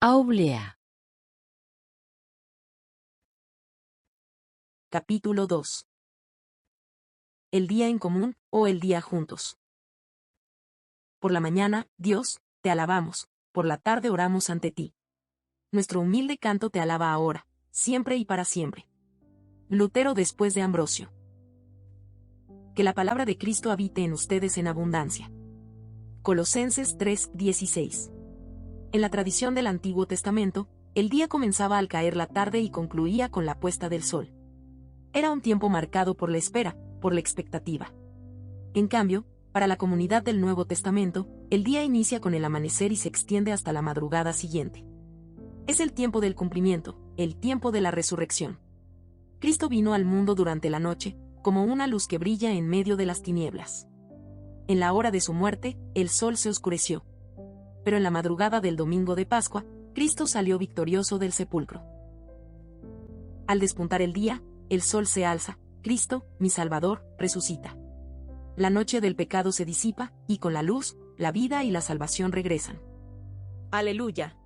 Aublea. Capítulo 2. El día en común, o el día juntos. Por la mañana, Dios, te alabamos, por la tarde oramos ante ti. Nuestro humilde canto te alaba ahora, siempre y para siempre. Lutero después de Ambrosio. Que la palabra de Cristo habite en ustedes en abundancia. Colosenses 3:16. En la tradición del Antiguo Testamento, el día comenzaba al caer la tarde y concluía con la puesta del sol. Era un tiempo marcado por la espera, por la expectativa. En cambio, para la comunidad del Nuevo Testamento, el día inicia con el amanecer y se extiende hasta la madrugada siguiente. Es el tiempo del cumplimiento, el tiempo de la resurrección. Cristo vino al mundo durante la noche, como una luz que brilla en medio de las tinieblas. En la hora de su muerte, el sol se oscureció. Pero en la madrugada del domingo de Pascua, Cristo salió victorioso del sepulcro. Al despuntar el día, el sol se alza, Cristo, mi Salvador, resucita. La noche del pecado se disipa, y con la luz, la vida y la salvación regresan. ¡Aleluya!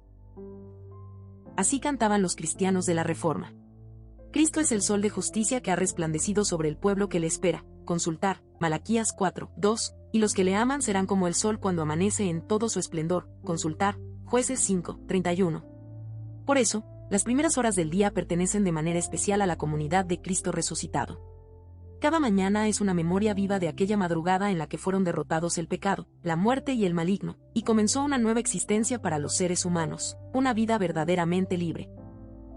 Así cantaban los cristianos de la Reforma. Cristo es el sol de justicia que ha resplandecido sobre el pueblo que le espera. Consultar, Malaquías 4:2, y los que le aman serán como el sol cuando amanece en todo su esplendor. Consultar, Jueces 5:31. Por eso, las primeras horas del día pertenecen de manera especial a la comunidad de Cristo resucitado. Cada mañana es una memoria viva de aquella madrugada en la que fueron derrotados el pecado, la muerte y el maligno, y comenzó una nueva existencia para los seres humanos, una vida verdaderamente libre.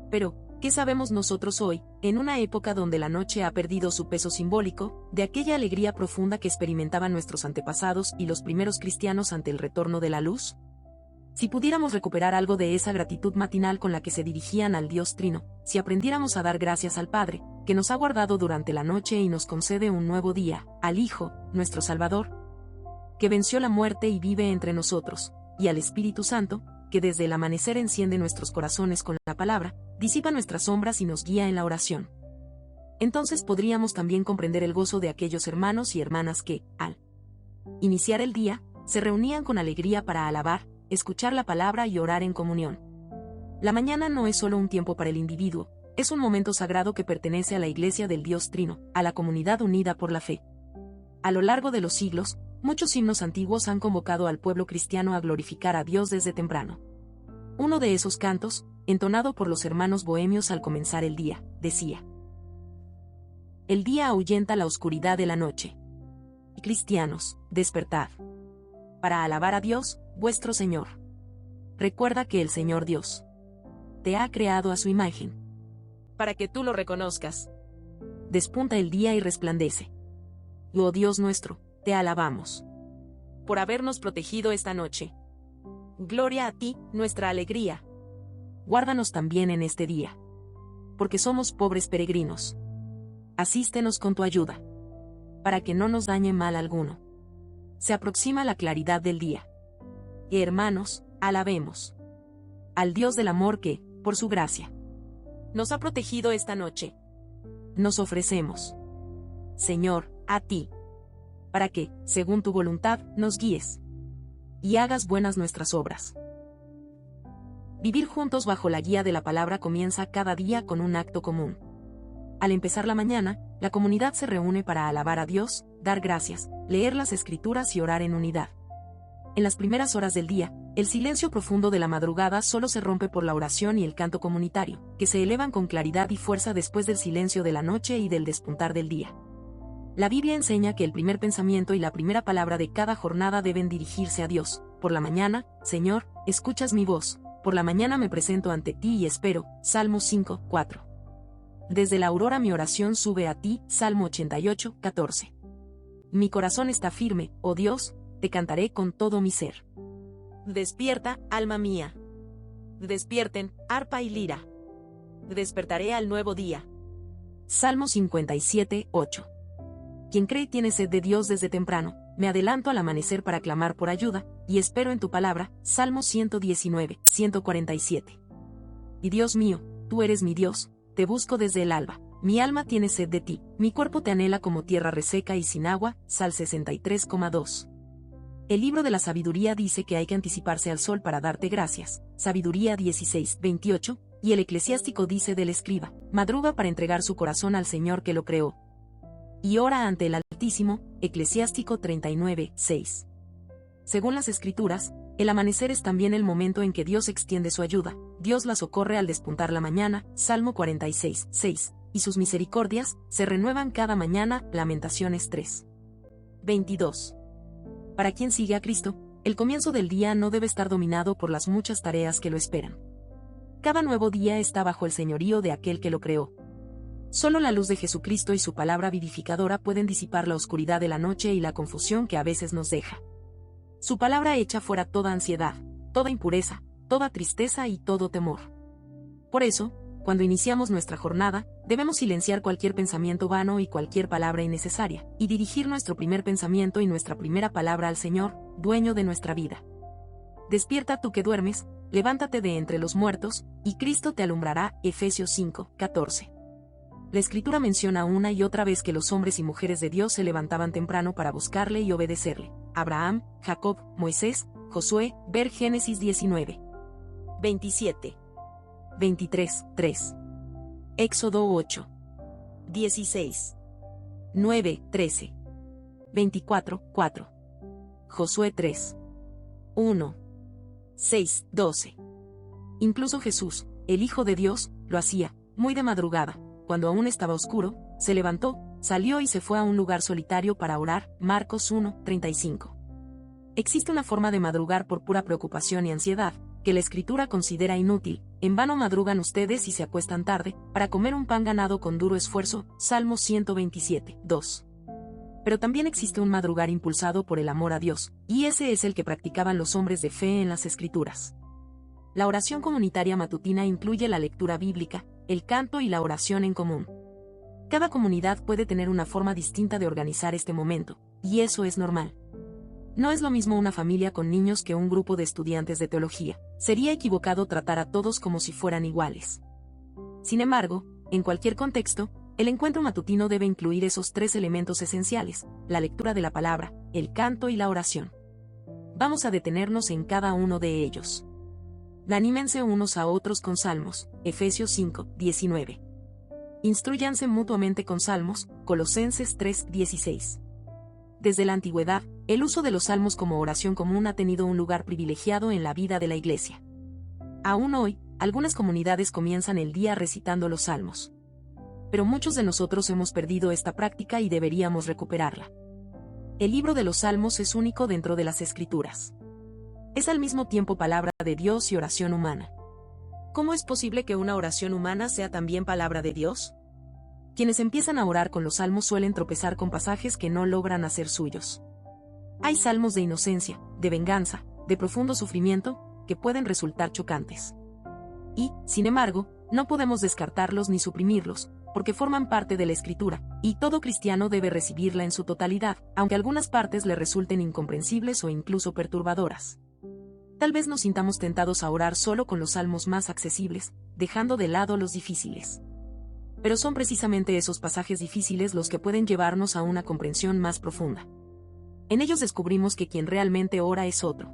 Pero, ¿qué sabemos nosotros hoy, en una época donde la noche ha perdido su peso simbólico, de aquella alegría profunda que experimentaban nuestros antepasados y los primeros cristianos ante el retorno de la luz? Si pudiéramos recuperar algo de esa gratitud matinal con la que se dirigían al Dios Trino, si aprendiéramos a dar gracias al Padre, que nos ha guardado durante la noche y nos concede un nuevo día, al Hijo, nuestro Salvador, que venció la muerte y vive entre nosotros, y al Espíritu Santo, que desde el amanecer enciende nuestros corazones con la palabra, disipa nuestras sombras y nos guía en la oración. Entonces podríamos también comprender el gozo de aquellos hermanos y hermanas que, al iniciar el día, se reunían con alegría para alabar, escuchar la palabra y orar en comunión. La mañana no es solo un tiempo para el individuo, es un momento sagrado que pertenece a la Iglesia del Dios Trino, a la comunidad unida por la fe. A lo largo de los siglos, muchos himnos antiguos han convocado al pueblo cristiano a glorificar a Dios desde temprano. Uno de esos cantos, entonado por los hermanos bohemios al comenzar el día, decía: El día ahuyenta la oscuridad de la noche. Cristianos, despertad. Para alabar a Dios, vuestro Señor. Recuerda que el Señor Dios te ha creado a su imagen, para que tú lo reconozcas. Despunta el día y resplandece. Oh Dios nuestro, te alabamos por habernos protegido esta noche. Gloria a ti, nuestra alegría. Guárdanos también en este día, porque somos pobres peregrinos. Asístenos con tu ayuda, para que no nos dañe mal alguno. Se aproxima la claridad del día. Hermanos, alabemos al Dios del amor que, por su gracia, nos ha protegido esta noche. Nos ofrecemos, Señor, a ti, para que, según tu voluntad, nos guíes y hagas buenas nuestras obras. Vivir juntos bajo la guía de la palabra comienza cada día con un acto común. Al empezar la mañana, la comunidad se reúne para alabar a Dios, dar gracias, leer las Escrituras y orar en unidad. En las primeras horas del día, el silencio profundo de la madrugada solo se rompe por la oración y el canto comunitario, que se elevan con claridad y fuerza después del silencio de la noche y del despuntar del día. La Biblia enseña que el primer pensamiento y la primera palabra de cada jornada deben dirigirse a Dios. Por la mañana, Señor, escuchas mi voz. Por la mañana me presento ante ti y espero. Salmo 5:4. Desde la aurora mi oración sube a ti. Salmo 88:14. Mi corazón está firme, oh Dios, te cantaré con todo mi ser. Despierta, alma mía. Despierten, arpa y lira. Despertaré al nuevo día. Salmo 57:8. Quien cree tiene sed de Dios desde temprano. Me adelanto al amanecer para clamar por ayuda, y espero en tu palabra. Salmo 119:147. Y Dios mío, tú eres mi Dios, te busco desde el alba. Mi alma tiene sed de ti, mi cuerpo te anhela como tierra reseca y sin agua. Sal 63:2. El libro de la sabiduría dice que hay que anticiparse al sol para darte gracias, Sabiduría 16:28, y el eclesiástico dice del escriba, madruga para entregar su corazón al Señor que lo creó. Y ora ante el Altísimo, Eclesiástico 39:6. Según las Escrituras, el amanecer es también el momento en que Dios extiende su ayuda, Dios la socorre al despuntar la mañana, Salmo 46:6, y sus misericordias se renuevan cada mañana, Lamentaciones 3:22. Para quien sigue a Cristo, el comienzo del día no debe estar dominado por las muchas tareas que lo esperan. Cada nuevo día está bajo el señorío de aquel que lo creó. Solo la luz de Jesucristo y su palabra vivificadora pueden disipar la oscuridad de la noche y la confusión que a veces nos deja. Su palabra echa fuera toda ansiedad, toda impureza, toda tristeza y todo temor. Por eso, cuando iniciamos nuestra jornada, debemos silenciar cualquier pensamiento vano y cualquier palabra innecesaria, y dirigir nuestro primer pensamiento y nuestra primera palabra al Señor, dueño de nuestra vida. Despierta tú que duermes, levántate de entre los muertos, y Cristo te alumbrará. Efesios 5:14. La Escritura menciona una y otra vez que los hombres y mujeres de Dios se levantaban temprano para buscarle y obedecerle. Abraham, Jacob, Moisés, Josué, ver Génesis 19:27. 23:3. Éxodo 8:16. 9:13. 24:4. Josué 3:1. 6:12. Incluso Jesús, el Hijo de Dios, lo hacía, muy de madrugada, cuando aún estaba oscuro, se levantó, salió y se fue a un lugar solitario para orar. Marcos 1:35. Existe una forma de madrugar por pura preocupación y ansiedad, que la Escritura considera inútil. En vano madrugan ustedes y se acuestan tarde, para comer un pan ganado con duro esfuerzo. Salmo 127:2. Pero también existe un madrugar impulsado por el amor a Dios, y ese es el que practicaban los hombres de fe en las Escrituras. La oración comunitaria matutina incluye la lectura bíblica, el canto y la oración en común. Cada comunidad puede tener una forma distinta de organizar este momento, y eso es normal. No es lo mismo una familia con niños que un grupo de estudiantes de teología. Sería equivocado tratar a todos como si fueran iguales. Sin embargo, en cualquier contexto, el encuentro matutino debe incluir esos tres elementos esenciales: la lectura de la palabra, el canto y la oración. Vamos a detenernos en cada uno de ellos. Anímense unos a otros con salmos. Efesios 5:19. Instrúyanse mutuamente con salmos. Colosenses 3:16. Desde la antigüedad, el uso de los salmos como oración común ha tenido un lugar privilegiado en la vida de la Iglesia. Aún hoy, algunas comunidades comienzan el día recitando los salmos. Pero muchos de nosotros hemos perdido esta práctica y deberíamos recuperarla. El libro de los salmos es único dentro de las Escrituras. Es al mismo tiempo palabra de Dios y oración humana. ¿Cómo es posible que una oración humana sea también palabra de Dios? Quienes empiezan a orar con los salmos suelen tropezar con pasajes que no logran hacer suyos. Hay salmos de inocencia, de venganza, de profundo sufrimiento, que pueden resultar chocantes. Y, sin embargo, no podemos descartarlos ni suprimirlos, porque forman parte de la Escritura, y todo cristiano debe recibirla en su totalidad, aunque algunas partes le resulten incomprensibles o incluso perturbadoras. Tal vez nos sintamos tentados a orar solo con los salmos más accesibles, dejando de lado los difíciles. Pero son precisamente esos pasajes difíciles los que pueden llevarnos a una comprensión más profunda. En ellos descubrimos que quien realmente ora es otro.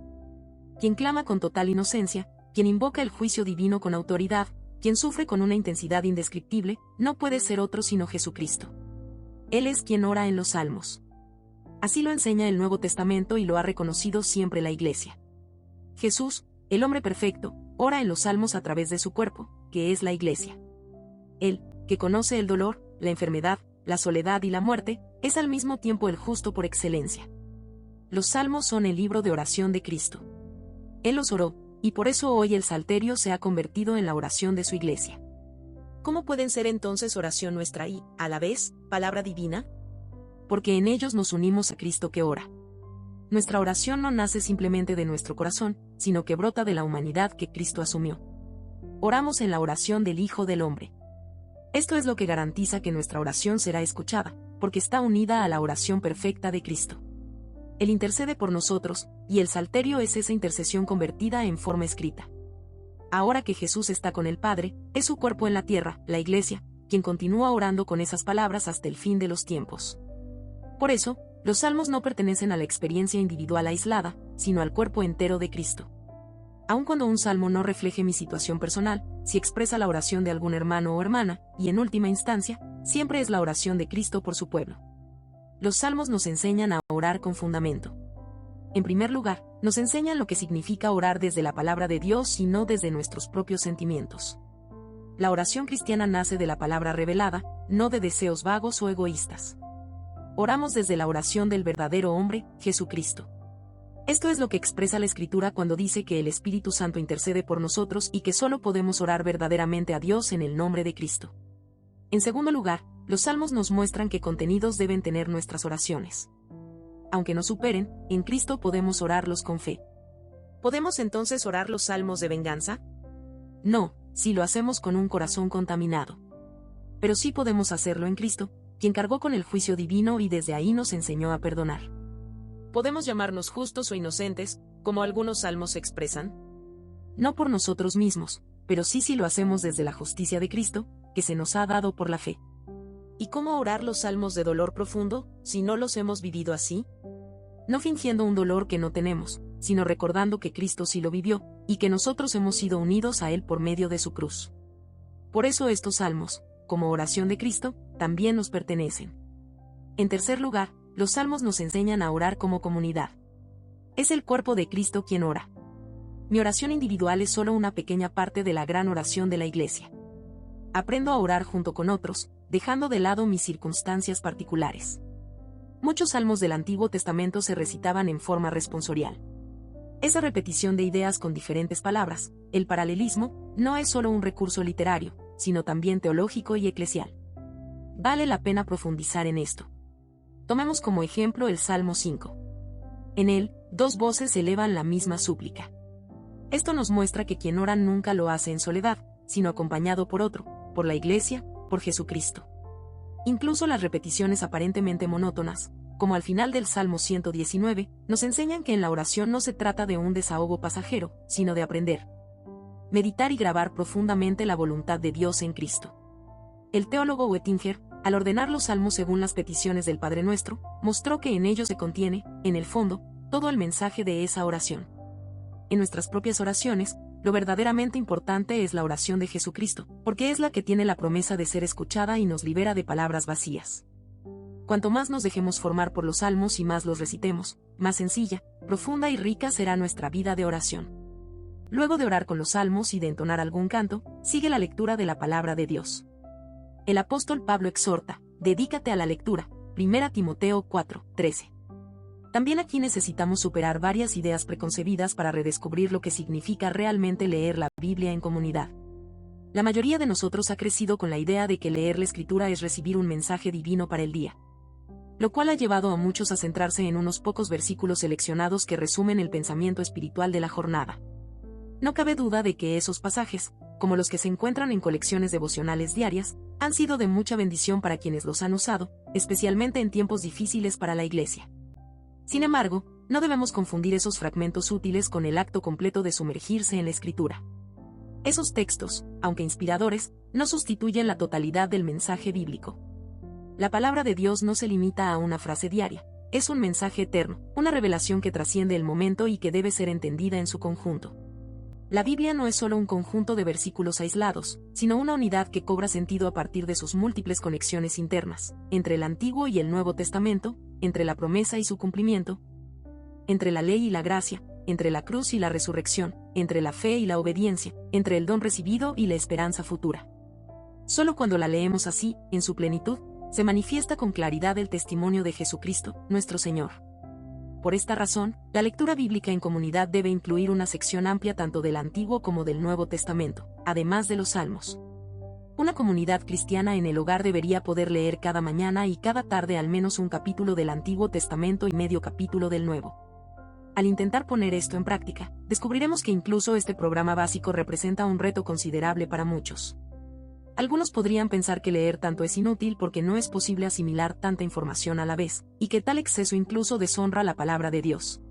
Quien clama con total inocencia, quien invoca el juicio divino con autoridad, quien sufre con una intensidad indescriptible, no puede ser otro sino Jesucristo. Él es quien ora en los salmos. Así lo enseña el Nuevo Testamento y lo ha reconocido siempre la Iglesia. Jesús, el hombre perfecto, ora en los salmos a través de su cuerpo, que es la Iglesia. Él, que conoce el dolor, la enfermedad, la soledad y la muerte, es al mismo tiempo el justo por excelencia. Los salmos son el libro de oración de Cristo. Él los oró, y por eso hoy el Salterio se ha convertido en la oración de su Iglesia. ¿Cómo pueden ser entonces oración nuestra y, a la vez, palabra divina? Porque en ellos nos unimos a Cristo que ora. Nuestra oración no nace simplemente de nuestro corazón, sino que brota de la humanidad que Cristo asumió. Oramos en la oración del Hijo del Hombre. Esto es lo que garantiza que nuestra oración será escuchada, porque está unida a la oración perfecta de Cristo. Él intercede por nosotros, y el Salterio es esa intercesión convertida en forma escrita. Ahora que Jesús está con el Padre, es su cuerpo en la tierra, la Iglesia, quien continúa orando con esas palabras hasta el fin de los tiempos. Por eso, Los salmos no pertenecen a la experiencia individual aislada, sino al cuerpo entero de Cristo. Aun cuando un salmo no refleje mi situación personal, si expresa la oración de algún hermano o hermana, y en última instancia, siempre es la oración de Cristo por su pueblo. Los salmos nos enseñan a orar con fundamento. En primer lugar, nos enseñan lo que significa orar desde la palabra de Dios y no desde nuestros propios sentimientos. La oración cristiana nace de la palabra revelada, no de deseos vagos o egoístas. Oramos desde la oración del verdadero hombre, Jesucristo. Esto es lo que expresa la Escritura cuando dice que el Espíritu Santo intercede por nosotros y que solo podemos orar verdaderamente a Dios en el nombre de Cristo. En segundo lugar, los salmos nos muestran qué contenidos deben tener nuestras oraciones. Aunque nos superen, en Cristo podemos orarlos con fe. ¿Podemos entonces orar los salmos de venganza? No, si lo hacemos con un corazón contaminado. Pero sí podemos hacerlo en Cristo, quien cargó con el juicio divino y desde ahí nos enseñó a perdonar. ¿Podemos llamarnos justos o inocentes, como algunos salmos expresan? No por nosotros mismos, pero sí si lo hacemos desde la justicia de Cristo, que se nos ha dado por la fe. ¿Y cómo orar los salmos de dolor profundo, si no los hemos vivido así? No fingiendo un dolor que no tenemos, sino recordando que Cristo sí lo vivió, y que nosotros hemos sido unidos a Él por medio de su cruz. Por eso estos salmos, como oración de Cristo, también nos pertenecen. En tercer lugar, los salmos nos enseñan a orar como comunidad. Es el cuerpo de Cristo quien ora. Mi oración individual es solo una pequeña parte de la gran oración de la Iglesia. Aprendo a orar junto con otros, dejando de lado mis circunstancias particulares. Muchos salmos del Antiguo Testamento se recitaban en forma responsorial. Esa repetición de ideas con diferentes palabras, el paralelismo, no es solo un recurso literario, sino también teológico y eclesial. Vale la pena profundizar en esto. Tomemos como ejemplo el Salmo 5. En él, dos voces elevan la misma súplica. Esto nos muestra que quien ora nunca lo hace en soledad, sino acompañado por otro, por la Iglesia, por Jesucristo. Incluso las repeticiones aparentemente monótonas, como al final del Salmo 119, nos enseñan que en la oración no se trata de un desahogo pasajero, sino de aprender, meditar y grabar profundamente la voluntad de Dios en Cristo. El teólogo Oettinger, al ordenar los salmos según las peticiones del Padre Nuestro, mostró que en ellos se contiene, en el fondo, todo el mensaje de esa oración. En nuestras propias oraciones, lo verdaderamente importante es la oración de Jesucristo, porque es la que tiene la promesa de ser escuchada y nos libera de palabras vacías. Cuanto más nos dejemos formar por los salmos y más los recitemos, más sencilla, profunda y rica será nuestra vida de oración. Luego de orar con los salmos y de entonar algún canto, sigue la lectura de la palabra de Dios. El apóstol Pablo exhorta, dedícate a la lectura, 1 Timoteo 4:13. También aquí necesitamos superar varias ideas preconcebidas para redescubrir lo que significa realmente leer la Biblia en comunidad. La mayoría de nosotros ha crecido con la idea de que leer la Escritura es recibir un mensaje divino para el día, lo cual ha llevado a muchos a centrarse en unos pocos versículos seleccionados que resumen el pensamiento espiritual de la jornada. No cabe duda de que esos pasajes, como los que se encuentran en colecciones devocionales diarias, han sido de mucha bendición para quienes los han usado, especialmente en tiempos difíciles para la Iglesia. Sin embargo, no debemos confundir esos fragmentos útiles con el acto completo de sumergirse en la Escritura. Esos textos, aunque inspiradores, no sustituyen la totalidad del mensaje bíblico. La palabra de Dios no se limita a una frase diaria, es un mensaje eterno, una revelación que trasciende el momento y que debe ser entendida en su conjunto. La Biblia no es solo un conjunto de versículos aislados, sino una unidad que cobra sentido a partir de sus múltiples conexiones internas, entre el Antiguo y el Nuevo Testamento, entre la promesa y su cumplimiento, entre la ley y la gracia, entre la cruz y la resurrección, entre la fe y la obediencia, entre el don recibido y la esperanza futura. Solo cuando la leemos así, en su plenitud, se manifiesta con claridad el testimonio de Jesucristo, nuestro Señor. Por esta razón, la lectura bíblica en comunidad debe incluir una sección amplia tanto del Antiguo como del Nuevo Testamento, además de los Salmos. Una comunidad cristiana en el hogar debería poder leer cada mañana y cada tarde al menos un capítulo del Antiguo Testamento y medio capítulo del Nuevo. Al intentar poner esto en práctica, descubriremos que incluso este programa básico representa un reto considerable para muchos. Algunos podrían pensar que leer tanto es inútil porque no es posible asimilar tanta información a la vez, y que tal exceso incluso deshonra la palabra de Dios.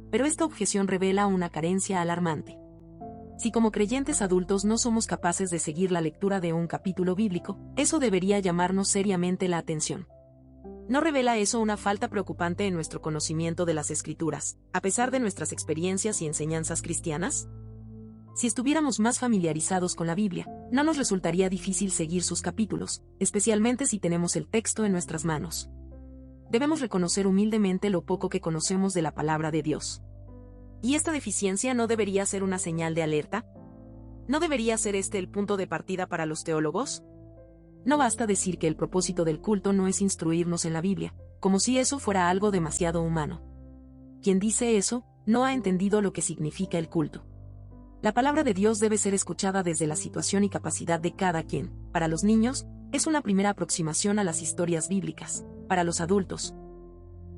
Pero esta objeción revela una carencia alarmante. Si como creyentes adultos no somos capaces de seguir la lectura de un capítulo bíblico, eso debería llamarnos seriamente la atención. ¿No revela eso una falta preocupante en nuestro conocimiento de las Escrituras, a pesar de nuestras experiencias y enseñanzas cristianas? Si estuviéramos más familiarizados con la Biblia, no nos resultaría difícil seguir sus capítulos, especialmente si tenemos el texto en nuestras manos. Debemos reconocer humildemente lo poco que conocemos de la palabra de Dios. ¿Y esta deficiencia no debería ser una señal de alerta? ¿No debería ser este el punto de partida para los teólogos? No basta decir que el propósito del culto no es instruirnos en la Biblia, como si eso fuera algo demasiado humano. Quien dice eso, no ha entendido lo que significa el culto. La palabra de Dios debe ser escuchada desde la situación y capacidad de cada quien. Para los niños, es una primera aproximación a las historias bíblicas. Para los adultos,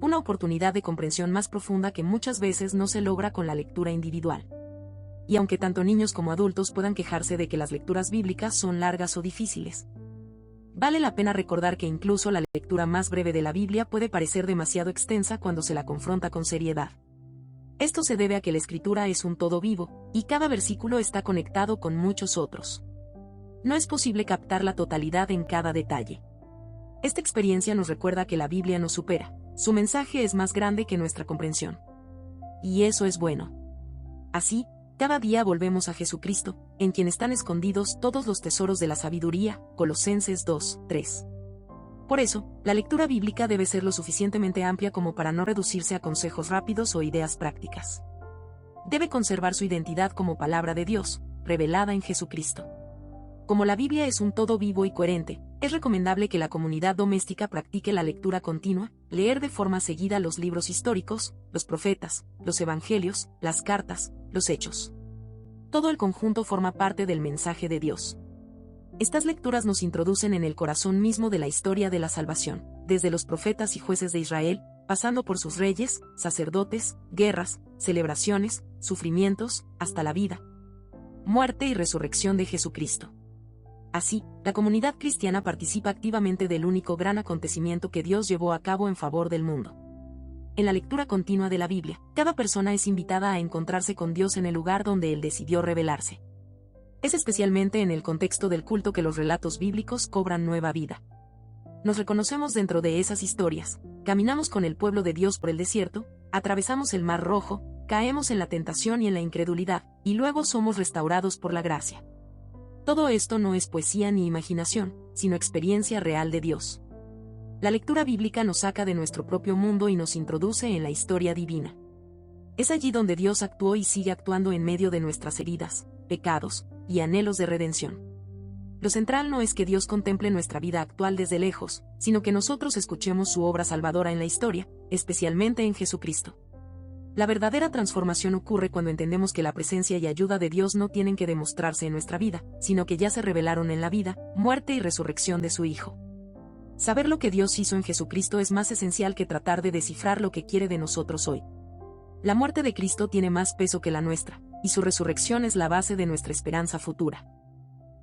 una oportunidad de comprensión más profunda que muchas veces no se logra con la lectura individual. Y aunque tanto niños como adultos puedan quejarse de que las lecturas bíblicas son largas o difíciles, vale la pena recordar que incluso la lectura más breve de la Biblia puede parecer demasiado extensa cuando se la confronta con seriedad. Esto se debe a que la Escritura es un todo vivo, y cada versículo está conectado con muchos otros. No es posible captar la totalidad en cada detalle. Esta experiencia nos recuerda que la Biblia nos supera, su mensaje es más grande que nuestra comprensión. Y eso es bueno. Así, cada día volvemos a Jesucristo, en quien están escondidos todos los tesoros de la sabiduría, Colosenses 2:3. Por eso, la lectura bíblica debe ser lo suficientemente amplia como para no reducirse a consejos rápidos o ideas prácticas. Debe conservar su identidad como palabra de Dios, revelada en Jesucristo. Como la Biblia es un todo vivo y coherente, es recomendable que la comunidad doméstica practique la lectura continua, leer de forma seguida los libros históricos, los profetas, los evangelios, las cartas, los hechos. Todo el conjunto forma parte del mensaje de Dios. Estas lecturas nos introducen en el corazón mismo de la historia de la salvación, desde los profetas y jueces de Israel, pasando por sus reyes, sacerdotes, guerras, celebraciones, sufrimientos, hasta la vida, muerte y resurrección de Jesucristo. Así, la comunidad cristiana participa activamente del único gran acontecimiento que Dios llevó a cabo en favor del mundo. En la lectura continua de la Biblia, cada persona es invitada a encontrarse con Dios en el lugar donde Él decidió revelarse. Es especialmente en el contexto del culto que los relatos bíblicos cobran nueva vida. Nos reconocemos dentro de esas historias, caminamos con el pueblo de Dios por el desierto, atravesamos el Mar Rojo, caemos en la tentación y en la incredulidad, y luego somos restaurados por la gracia. Todo esto no es poesía ni imaginación, sino experiencia real de Dios. La lectura bíblica nos saca de nuestro propio mundo y nos introduce en la historia divina. Es allí donde Dios actuó y sigue actuando en medio de nuestras heridas, pecados y anhelos de redención. Lo central no es que Dios contemple nuestra vida actual desde lejos, sino que nosotros escuchemos su obra salvadora en la historia, especialmente en Jesucristo. La verdadera transformación ocurre cuando entendemos que la presencia y ayuda de Dios no tienen que demostrarse en nuestra vida, sino que ya se revelaron en la vida, muerte y resurrección de su Hijo. Saber lo que Dios hizo en Jesucristo es más esencial que tratar de descifrar lo que quiere de nosotros hoy. La muerte de Cristo tiene más peso que la nuestra, y su resurrección es la base de nuestra esperanza futura.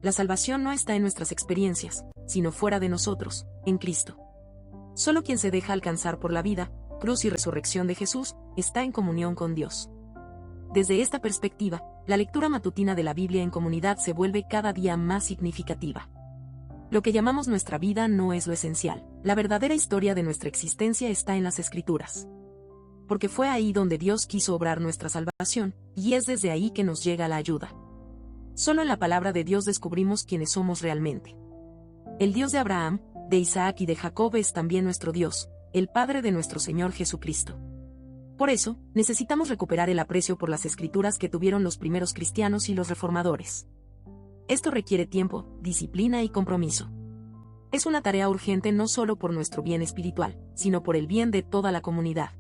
La salvación no está en nuestras experiencias, sino fuera de nosotros, en Cristo. Solo quien se deja alcanzar por la vida, cruz y resurrección de Jesús, está en comunión con Dios. Desde esta perspectiva, la lectura matutina de la Biblia en comunidad se vuelve cada día más significativa. Lo que llamamos nuestra vida no es lo esencial, la verdadera historia de nuestra existencia está en las Escrituras. Porque fue ahí donde Dios quiso obrar nuestra salvación, y es desde ahí que nos llega la ayuda. Solo en la palabra de Dios descubrimos quiénes somos realmente. El Dios de Abraham, de Isaac y de Jacob es también nuestro Dios, el Padre de nuestro Señor Jesucristo. Por eso, necesitamos recuperar el aprecio por las Escrituras que tuvieron los primeros cristianos y los reformadores. Esto requiere tiempo, disciplina y compromiso. Es una tarea urgente no solo por nuestro bien espiritual, sino por el bien de toda la comunidad.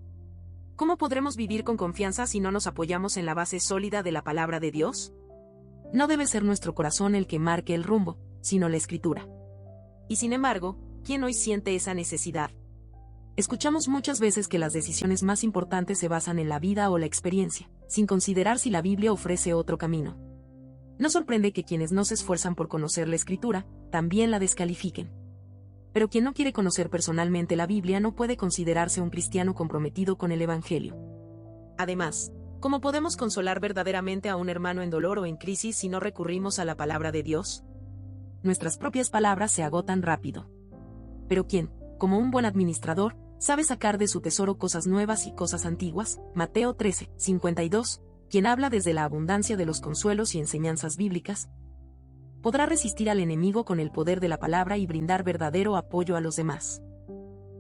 ¿Cómo podremos vivir con confianza si no nos apoyamos en la base sólida de la palabra de Dios? No debe ser nuestro corazón el que marque el rumbo, sino la Escritura. Y sin embargo, ¿quién hoy siente esa necesidad? Escuchamos muchas veces que las decisiones más importantes se basan en la vida o la experiencia, sin considerar si la Biblia ofrece otro camino. No sorprende que quienes no se esfuerzan por conocer la Escritura, también la descalifiquen. Pero quien no quiere conocer personalmente la Biblia no puede considerarse un cristiano comprometido con el Evangelio. Además, ¿cómo podemos consolar verdaderamente a un hermano en dolor o en crisis si no recurrimos a la palabra de Dios? Nuestras propias palabras se agotan rápido. Pero ¿quién como un buen administrador, sabe sacar de su tesoro cosas nuevas y cosas antiguas. Mateo 13, 52, quien habla desde la abundancia de los consuelos y enseñanzas bíblicas, podrá resistir al enemigo con el poder de la palabra y brindar verdadero apoyo a los demás.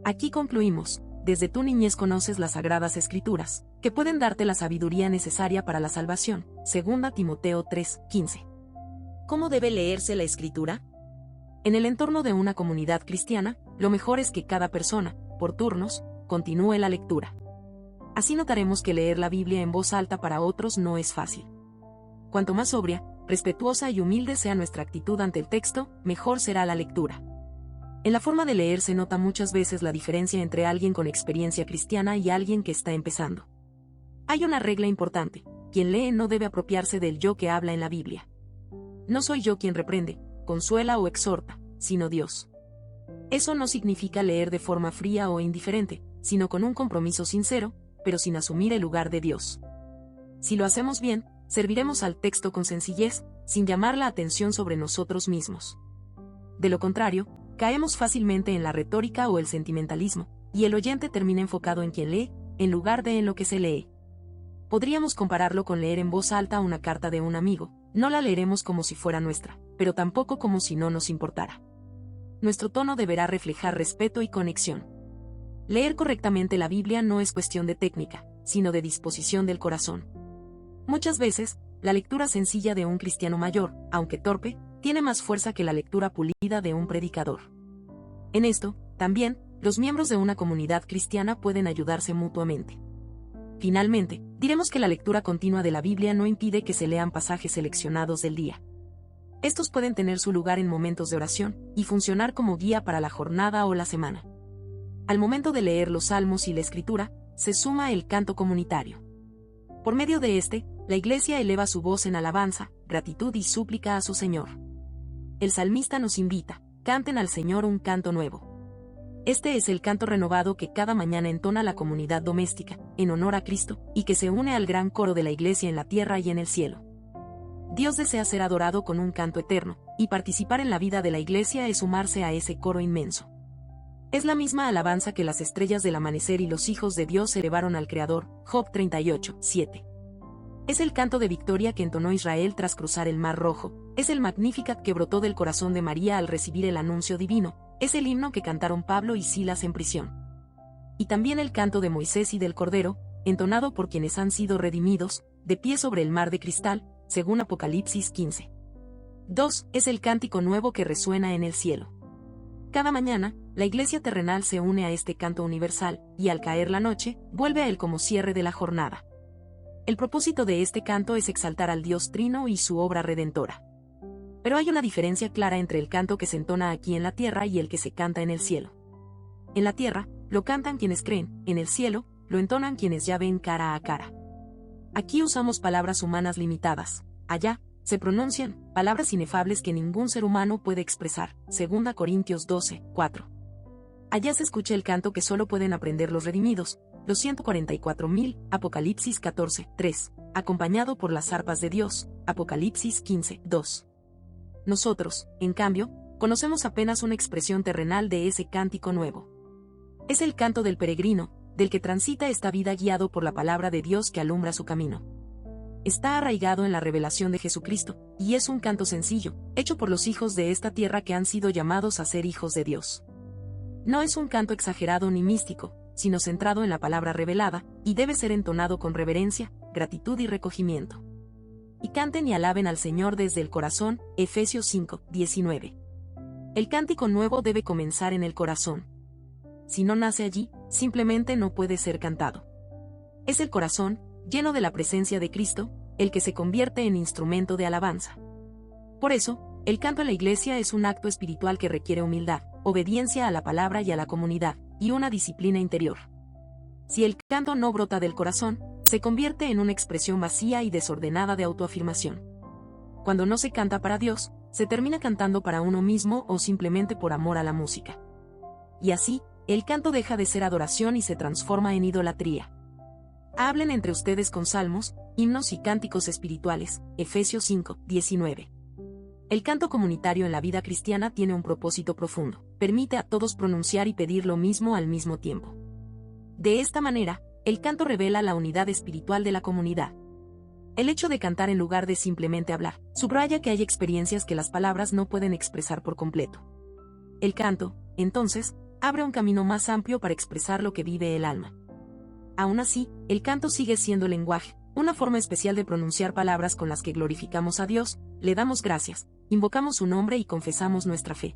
Aquí concluimos. Desde tu niñez conoces las sagradas escrituras, que pueden darte la sabiduría necesaria para la salvación. 2 Timoteo 3, 15. ¿Cómo debe leerse la escritura? En el entorno de una comunidad cristiana, lo mejor es que cada persona, por turnos, continúe la lectura. Así notaremos que leer la Biblia en voz alta para otros no es fácil. Cuanto más sobria, respetuosa y humilde sea nuestra actitud ante el texto, mejor será la lectura. En la forma de leer se nota muchas veces la diferencia entre alguien con experiencia cristiana y alguien que está empezando. Hay una regla importante: quien lee no debe apropiarse del yo que habla en la Biblia. No soy yo quien reprende, consuela o exhorta, sino Dios. Eso no significa leer de forma fría o indiferente, sino con un compromiso sincero, pero sin asumir el lugar de Dios. Si lo hacemos bien, serviremos al texto con sencillez, sin llamar la atención sobre nosotros mismos. De lo contrario, caemos fácilmente en la retórica o el sentimentalismo, y el oyente termina enfocado en quien lee, en lugar de en lo que se lee. Podríamos compararlo con leer en voz alta una carta de un amigo. No la leeremos como si fuera nuestra, pero tampoco como si no nos importara. Nuestro tono deberá reflejar respeto y conexión. Leer correctamente la Biblia no es cuestión de técnica, sino de disposición del corazón. Muchas veces, la lectura sencilla de un cristiano mayor, aunque torpe, tiene más fuerza que la lectura pulida de un predicador. En esto, también, los miembros de una comunidad cristiana pueden ayudarse mutuamente. Finalmente, diremos que la lectura continua de la Biblia no impide que se lean pasajes seleccionados del día. Estos pueden tener su lugar en momentos de oración, y funcionar como guía para la jornada o la semana. Al momento de leer los salmos y la escritura, se suma el canto comunitario. Por medio de este, la Iglesia eleva su voz en alabanza, gratitud y súplica a su Señor. El salmista nos invita: canten al Señor un canto nuevo. Este es el canto renovado que cada mañana entona la comunidad doméstica, en honor a Cristo, y que se une al gran coro de la Iglesia en la tierra y en el cielo. Dios desea ser adorado con un canto eterno, y participar en la vida de la Iglesia es sumarse a ese coro inmenso. Es la misma alabanza que las estrellas del amanecer y los hijos de Dios elevaron al Creador. Job 38, 7. Es el canto de victoria que entonó Israel tras cruzar el Mar Rojo, es el Magnificat que brotó del corazón de María al recibir el anuncio divino, es el himno que cantaron Pablo y Silas en prisión. Y también el canto de Moisés y del Cordero, entonado por quienes han sido redimidos, de pie sobre el mar de cristal, según Apocalipsis 15. 2. Es el cántico nuevo que resuena en el cielo. Cada mañana, la Iglesia terrenal se une a este canto universal, y al caer la noche, vuelve a él como cierre de la jornada. El propósito de este canto es exaltar al Dios Trino y su obra redentora. Pero hay una diferencia clara entre el canto que se entona aquí en la tierra y el que se canta en el cielo. En la tierra, lo cantan quienes creen; en el cielo, lo entonan quienes ya ven cara a cara. Aquí usamos palabras humanas limitadas; allá, se pronuncian palabras inefables que ningún ser humano puede expresar. 2 Corintios 12, 4. Allá se escucha el canto que solo pueden aprender los redimidos, los 144.000, Apocalipsis 14, 3, acompañado por las arpas de Dios, Apocalipsis 15, 2. Nosotros, en cambio, conocemos apenas una expresión terrenal de ese cántico nuevo. Es el canto del peregrino, del que transita esta vida guiado por la palabra de Dios que alumbra su camino. Está arraigado en la revelación de Jesucristo, y es un canto sencillo, hecho por los hijos de esta tierra que han sido llamados a ser hijos de Dios. No es un canto exagerado ni místico, sino centrado en la palabra revelada, y debe ser entonado con reverencia, gratitud y recogimiento. Y canten y alaben al Señor desde el corazón. Efesios 5, 19. El cántico nuevo debe comenzar en el corazón. Si no nace allí, simplemente no puede ser cantado. Es el corazón, lleno de la presencia de Cristo, el que se convierte en instrumento de alabanza. Por eso, el canto en la Iglesia es un acto espiritual que requiere humildad, obediencia a la palabra y a la comunidad, y una disciplina interior. Si el canto no brota del corazón, se convierte en una expresión vacía y desordenada de autoafirmación. Cuando no se canta para Dios, se termina cantando para uno mismo o simplemente por amor a la música. Y así, el canto deja de ser adoración y se transforma en idolatría. Hablen entre ustedes con salmos, himnos y cánticos espirituales. Efesios 5, 19. El canto comunitario en la vida cristiana tiene un propósito profundo. permite a todos pronunciar y pedir lo mismo al mismo tiempo. De esta manera, el canto revela la unidad espiritual de la comunidad. El hecho de cantar en lugar de simplemente hablar, subraya que hay experiencias que las palabras no pueden expresar por completo. El canto, entonces, abre un camino más amplio para expresar lo que vive el alma. Aún así, el canto sigue siendo lenguaje, una forma especial de pronunciar palabras con las que glorificamos a Dios, le damos gracias, invocamos su nombre y confesamos nuestra fe.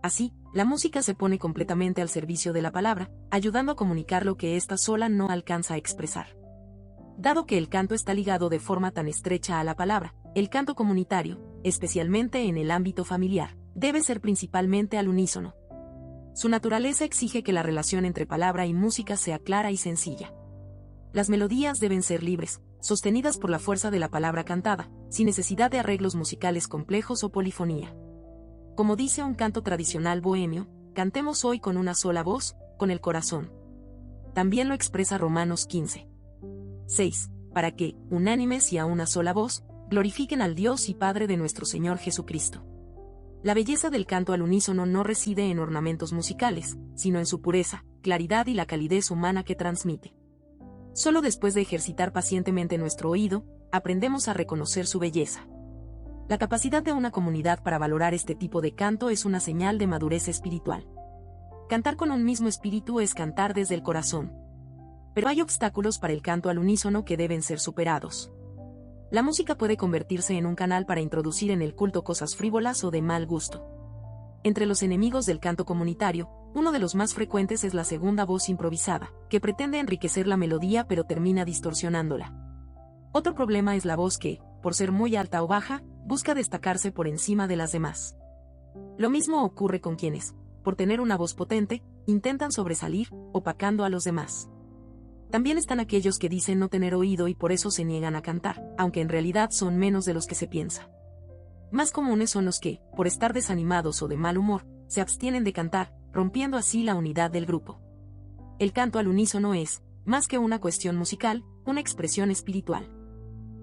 Así, la música se pone completamente al servicio de la palabra, ayudando a comunicar lo que ésta sola no alcanza a expresar. Dado que el canto está ligado de forma tan estrecha a la palabra, el canto comunitario, especialmente en el ámbito familiar, debe ser principalmente al unísono. Su naturaleza exige que la relación entre palabra y música sea clara y sencilla. Las melodías deben ser libres, sostenidas por la fuerza de la palabra cantada, sin necesidad de arreglos musicales complejos o polifonía. Como dice un canto tradicional bohemio, cantemos hoy con una sola voz, con el corazón. También lo expresa Romanos 15:6, para que, unánimes y a una sola voz, glorifiquen al Dios y Padre de nuestro Señor Jesucristo. La belleza del canto al unísono no reside en ornamentos musicales, sino en su pureza, claridad y la calidez humana que transmite. Solo después de ejercitar pacientemente nuestro oído, aprendemos a reconocer su belleza. La capacidad de una comunidad para valorar este tipo de canto es una señal de madurez espiritual. Cantar con un mismo espíritu es cantar desde el corazón. Pero hay obstáculos para el canto al unísono que deben ser superados. La música puede convertirse en un canal para introducir en el culto cosas frívolas o de mal gusto. Entre los enemigos del canto comunitario, uno de los más frecuentes es la segunda voz improvisada, que pretende enriquecer la melodía pero termina distorsionándola. Otro problema es la voz que, por ser muy alta o baja, busca destacarse por encima de las demás. Lo mismo ocurre con quienes, por tener una voz potente, intentan sobresalir, opacando a los demás. También están aquellos que dicen no tener oído y por eso se niegan a cantar, aunque en realidad son menos de los que se piensa. Más comunes son los que, por estar desanimados o de mal humor, se abstienen de cantar, rompiendo así la unidad del grupo. El canto al unísono es, más que una cuestión musical, una expresión espiritual.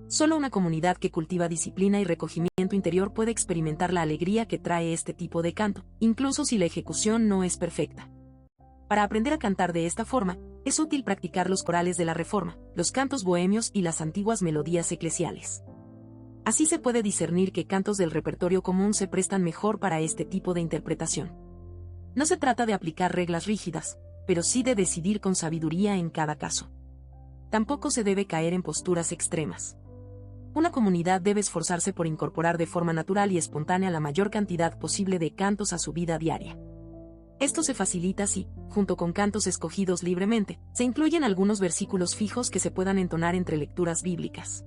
Solo una comunidad que cultiva disciplina y recogimiento interior puede experimentar la alegría que trae este tipo de canto, incluso si la ejecución no es perfecta. Para aprender a cantar de esta forma, es útil practicar los corales de la Reforma, los cantos bohemios y las antiguas melodías eclesiales. Así se puede discernir qué cantos del repertorio común se prestan mejor para este tipo de interpretación. No se trata de aplicar reglas rígidas, pero sí de decidir con sabiduría en cada caso. Tampoco se debe caer en posturas extremas. Una comunidad debe esforzarse por incorporar de forma natural y espontánea la mayor cantidad posible de cantos a su vida diaria. Esto se facilita si, junto con cantos escogidos libremente, se incluyen algunos versículos fijos que se puedan entonar entre lecturas bíblicas.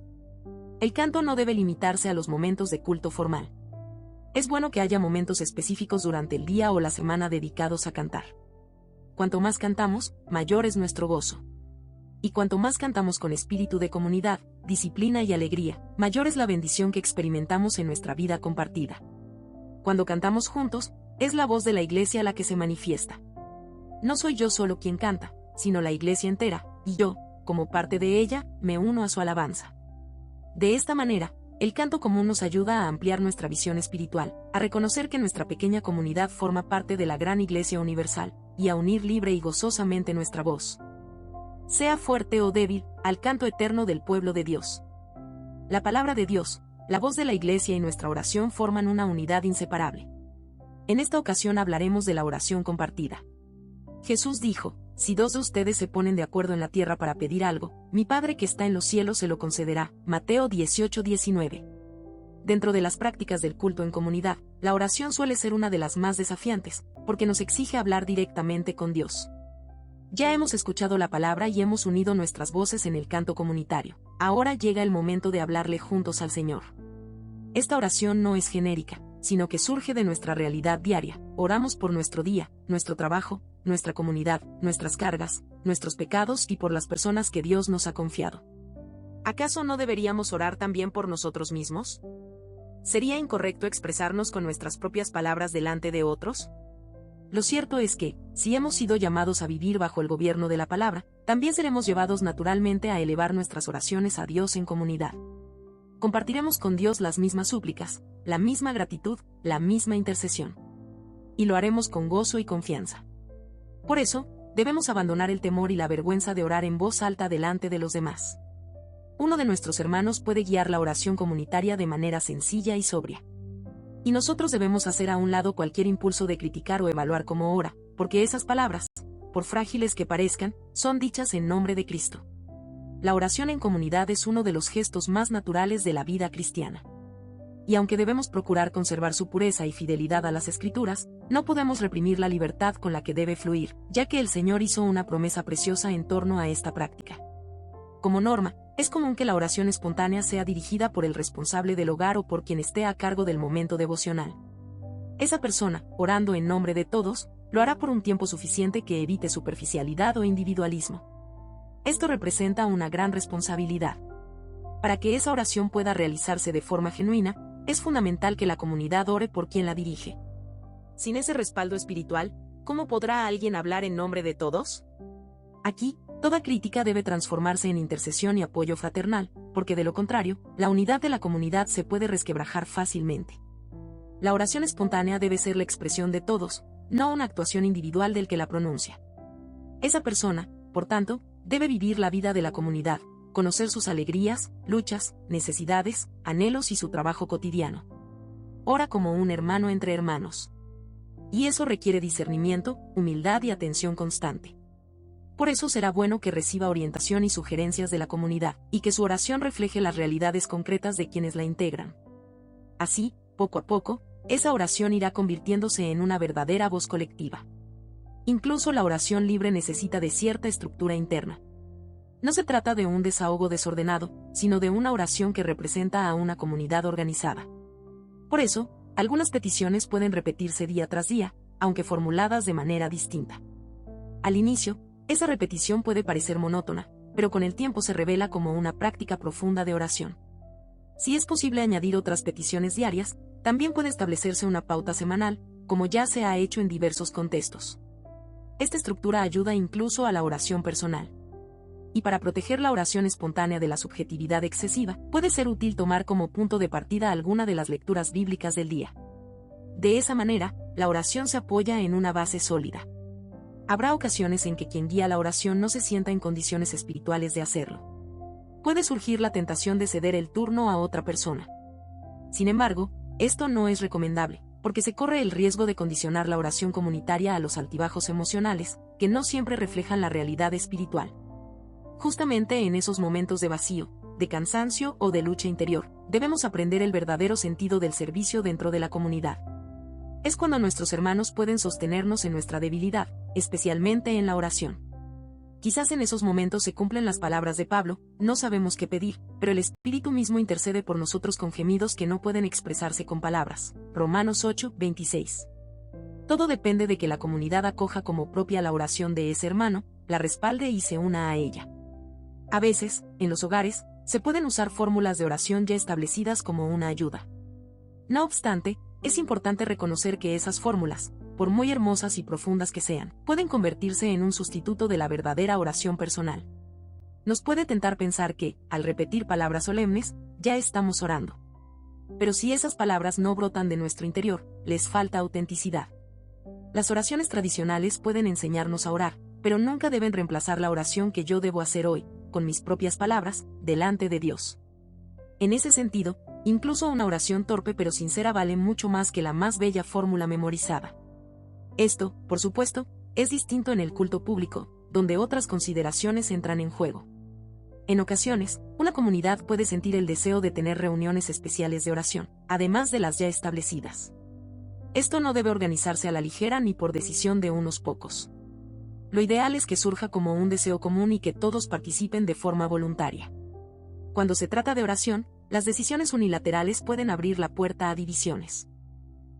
El canto no debe limitarse a los momentos de culto formal. Es bueno que haya momentos específicos durante el día o la semana dedicados a cantar. Cuanto más cantamos, mayor es nuestro gozo. Y cuanto más cantamos con espíritu de comunidad, disciplina y alegría, mayor es la bendición que experimentamos en nuestra vida compartida. Cuando cantamos juntos, es la voz de la iglesia la que se manifiesta. No soy yo solo quien canta, sino la iglesia entera, y yo, como parte de ella, me uno a su alabanza. De esta manera, el canto común nos ayuda a ampliar nuestra visión espiritual, a reconocer que nuestra pequeña comunidad forma parte de la gran iglesia universal, y a unir libre y gozosamente nuestra voz. Sea fuerte o débil, al canto eterno del pueblo de Dios. La palabra de Dios, la voz de la iglesia y nuestra oración forman una unidad inseparable. En esta ocasión hablaremos de la oración compartida. Jesús dijo, si dos de ustedes se ponen de acuerdo en la tierra para pedir algo, mi Padre que está en los cielos se lo concederá. Mateo 18:19. Dentro de las prácticas del culto en comunidad, la oración suele ser una de las más desafiantes, porque nos exige hablar directamente con Dios. Ya hemos escuchado la palabra y hemos unido nuestras voces en el canto comunitario. Ahora llega el momento de hablarle juntos al Señor. Esta oración no es genérica, sino que surge de nuestra realidad diaria. Oramos por nuestro día, nuestro trabajo, nuestra comunidad, nuestras cargas, nuestros pecados y por las personas que Dios nos ha confiado. ¿Acaso no deberíamos orar también por nosotros mismos? ¿Sería incorrecto expresarnos con nuestras propias palabras delante de otros? Lo cierto es que, si hemos sido llamados a vivir bajo el gobierno de la palabra, también seremos llevados naturalmente a elevar nuestras oraciones a Dios en comunidad. Compartiremos con Dios las mismas súplicas, la misma gratitud, la misma intercesión. y lo haremos con gozo y confianza. Por eso, debemos abandonar el temor y la vergüenza de orar en voz alta delante de los demás. Uno de nuestros hermanos puede guiar la oración comunitaria de manera sencilla y sobria. Y nosotros debemos hacer a un lado cualquier impulso de criticar o evaluar cómo ora, porque esas palabras, por frágiles que parezcan, son dichas en nombre de Cristo. La oración en comunidad es uno de los gestos más naturales de la vida cristiana. Y aunque debemos procurar conservar su pureza y fidelidad a las Escrituras, no podemos reprimir la libertad con la que debe fluir, ya que el Señor hizo una promesa preciosa en torno a esta práctica. Como norma, es común que la oración espontánea sea dirigida por el responsable del hogar o por quien esté a cargo del momento devocional. Esa persona, orando en nombre de todos, lo hará por un tiempo suficiente que evite superficialidad o individualismo. Esto representa una gran responsabilidad. Para que esa oración pueda realizarse de forma genuina, es fundamental que la comunidad ore por quien la dirige. Sin ese respaldo espiritual, ¿cómo podrá alguien hablar en nombre de todos? Aquí, toda crítica debe transformarse en intercesión y apoyo fraternal, porque de lo contrario, la unidad de la comunidad se puede resquebrajar fácilmente. La oración espontánea debe ser la expresión de todos, no una actuación individual del que la pronuncia. Esa persona, por tanto, debe vivir la vida de la comunidad, conocer sus alegrías, luchas, necesidades, anhelos y su trabajo cotidiano. Ora como un hermano entre hermanos. Y eso requiere discernimiento, humildad y atención constante. Por eso será bueno que reciba orientación y sugerencias de la comunidad, y que su oración refleje las realidades concretas de quienes la integran. Así, poco a poco, esa oración irá convirtiéndose en una verdadera voz colectiva. Incluso la oración libre necesita de cierta estructura interna. No se trata de un desahogo desordenado, sino de una oración que representa a una comunidad organizada. Por eso, algunas peticiones pueden repetirse día tras día, aunque formuladas de manera distinta. Al inicio, esa repetición puede parecer monótona, pero con el tiempo se revela como una práctica profunda de oración. Si es posible añadir otras peticiones diarias, también puede establecerse una pauta semanal, como ya se ha hecho en diversos contextos. Esta estructura ayuda incluso a la oración personal. Y para proteger la oración espontánea de la subjetividad excesiva, puede ser útil tomar como punto de partida alguna de las lecturas bíblicas del día. De esa manera, la oración se apoya en una base sólida. Habrá ocasiones en que quien guía la oración no se sienta en condiciones espirituales de hacerlo. Puede surgir la tentación de ceder el turno a otra persona. Sin embargo, esto no es recomendable, porque se corre el riesgo de condicionar la oración comunitaria a los altibajos emocionales, que no siempre reflejan la realidad espiritual. Justamente en esos momentos de vacío, de cansancio o de lucha interior, debemos aprender el verdadero sentido del servicio dentro de la comunidad. Es cuando nuestros hermanos pueden sostenernos en nuestra debilidad, especialmente en la oración. Quizás en esos momentos se cumplen las palabras de Pablo, no sabemos qué pedir, pero el Espíritu mismo intercede por nosotros con gemidos que no pueden expresarse con palabras. Romanos 8:26. Todo depende de que la comunidad acoja como propia la oración de ese hermano, la respalde y se una a ella. A veces, en los hogares, se pueden usar fórmulas de oración ya establecidas como una ayuda. No obstante, es importante reconocer que esas fórmulas, por muy hermosas y profundas que sean, pueden convertirse en un sustituto de la verdadera oración personal. Nos puede tentar pensar que, al repetir palabras solemnes, ya estamos orando. Pero si esas palabras no brotan de nuestro interior, les falta autenticidad. Las oraciones tradicionales pueden enseñarnos a orar, pero nunca deben reemplazar la oración que yo debo hacer hoy, con mis propias palabras, delante de Dios. En ese sentido, incluso una oración torpe pero sincera vale mucho más que la más bella fórmula memorizada. Esto, por supuesto, es distinto en el culto público, donde otras consideraciones entran en juego. En ocasiones, una comunidad puede sentir el deseo de tener reuniones especiales de oración, además de las ya establecidas. Esto no debe organizarse a la ligera ni por decisión de unos pocos. Lo ideal es que surja como un deseo común y que todos participen de forma voluntaria. Cuando se trata de oración, las decisiones unilaterales pueden abrir la puerta a divisiones.